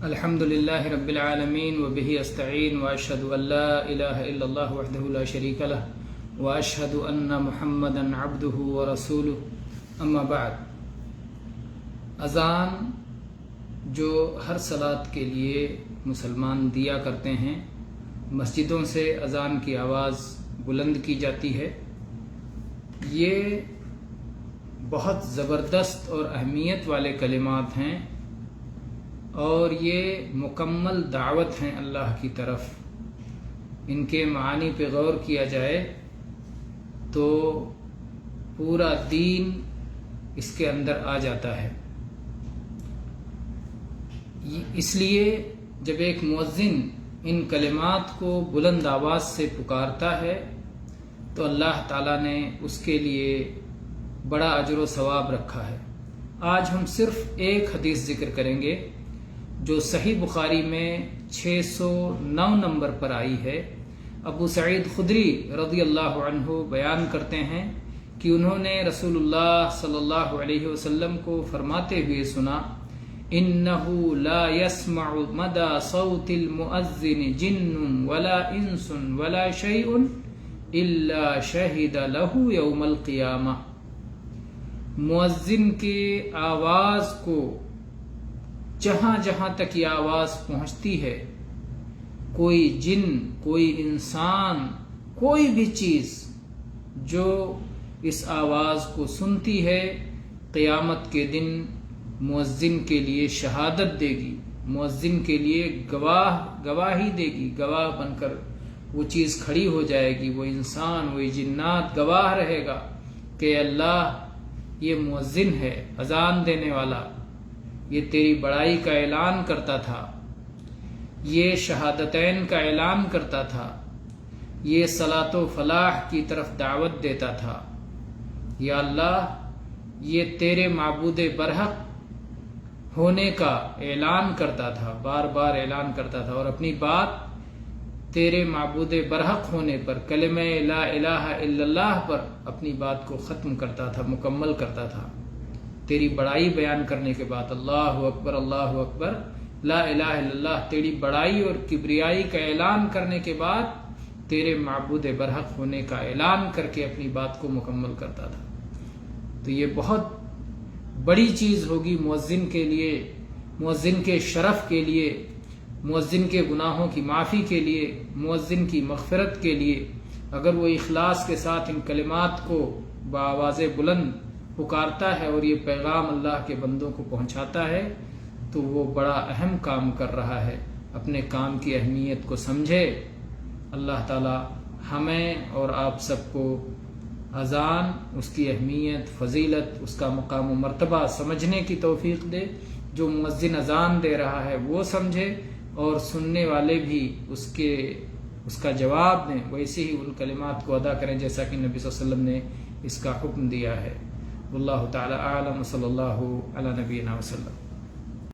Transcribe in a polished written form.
الحمد للہ رب العالمین وبہ استعین واشہد ان لا الہ الا اللہ وحدہ لا شریک لہ واشہد ان محمدا عبدہ ورسولہ اما بعد۔ اذان جو ہر صلاۃ کے لیے مسلمان دیا کرتے ہیں، مسجدوں سے اذان کی آواز بلند کی جاتی ہے، یہ بہت زبردست اور اہمیت والے کلمات ہیں اور یہ مکمل دعوت ہیں اللہ کی طرف۔ ان کے معانی پہ غور کیا جائے تو پورا دین اس کے اندر آ جاتا ہے۔ اس لیے جب ایک مؤذن ان کلمات کو بلند آواز سے پکارتا ہے تو اللہ تعالیٰ نے اس کے لیے بڑا اجر و ثواب رکھا ہے۔ آج ہم صرف ایک حدیث ذکر کریں گے جو صحیح بخاری میں 609 نمبر پر آئی ہے۔ ابو سعید خدری رضی اللہ عنہ بیان کرتے ہیں کہ انہوں نے رسول اللہ صلی اللہ علیہ وسلم کو فرماتے ہوئے سنا، إِنَّهُ لَا يَسْمَعُ مَدَى صَوْتِ الْمُؤَذِّنِ جِنٌّ وَلَا إِنسٌ وَلَا شَيْءٌ إِلَّا شَهِدَ لَهُ يَوْمَ الْقِيَامَةِ۔ مؤذن کی آواز کو جہاں جہاں تک یہ آواز پہنچتی ہے، کوئی جن، کوئی انسان، کوئی بھی چیز جو اس آواز کو سنتی ہے، قیامت کے دن مؤذن کے لیے شہادت دے گی، مؤذن کے لیے گواہی دے گی، گواہ بن کر وہ چیز کھڑی ہو جائے گی، وہ انسان، وہ جنات گواہ رہے گا کہ اللہ یہ مؤذن ہے، اذان دینے والا، یہ تیری بڑائی کا اعلان کرتا تھا، یہ شہادتین کا اعلان کرتا تھا، یہ صلاۃ و فلاح کی طرف دعوت دیتا تھا۔ یا اللہ یہ تیرے معبود برحق ہونے کا اعلان کرتا تھا، بار بار اعلان کرتا تھا، اور اپنی بات تیرے معبود برحق ہونے پر، کلمہ لا الہ الا اللہ پر اپنی بات کو ختم کرتا تھا، مکمل کرتا تھا۔ تیری بڑائی بیان کرنے کے بعد اللہ اکبر لا الہ الا اللہ، تیری بڑائی اور کبریائی کا اعلان کرنے کے بعد تیرے معبود برحق ہونے کا اعلان کر کے اپنی بات کو مکمل کرتا تھا۔ تو یہ بہت بڑی چیز ہوگی مؤذن کے لیے، مؤذن کے شرف کے لیے، مؤذن کے گناہوں کی معافی کے لیے، مؤذن کی مغفرت کے لیے، اگر وہ اخلاص کے ساتھ ان کلمات کو بآواز بلند پکارتا ہے اور یہ پیغام اللہ کے بندوں کو پہنچاتا ہے تو وہ بڑا اہم کام کر رہا ہے۔ اپنے کام کی اہمیت کو سمجھے۔ اللہ تعالی ہمیں اور آپ سب کو اذان، اس کی اہمیت، فضیلت، اس کا مقام و مرتبہ سمجھنے کی توفیق دے۔ جو مؤذن اذان دے رہا ہے وہ سمجھے اور سننے والے بھی اس کا جواب دیں، ویسے ہی ان کلمات کو ادا کریں جیسا کہ نبی صلی اللہ علیہ وسلم نے اس کا حکم دیا ہے۔ واللہ تعالی اعلم، صلی اللہ علی نبینا وسلم۔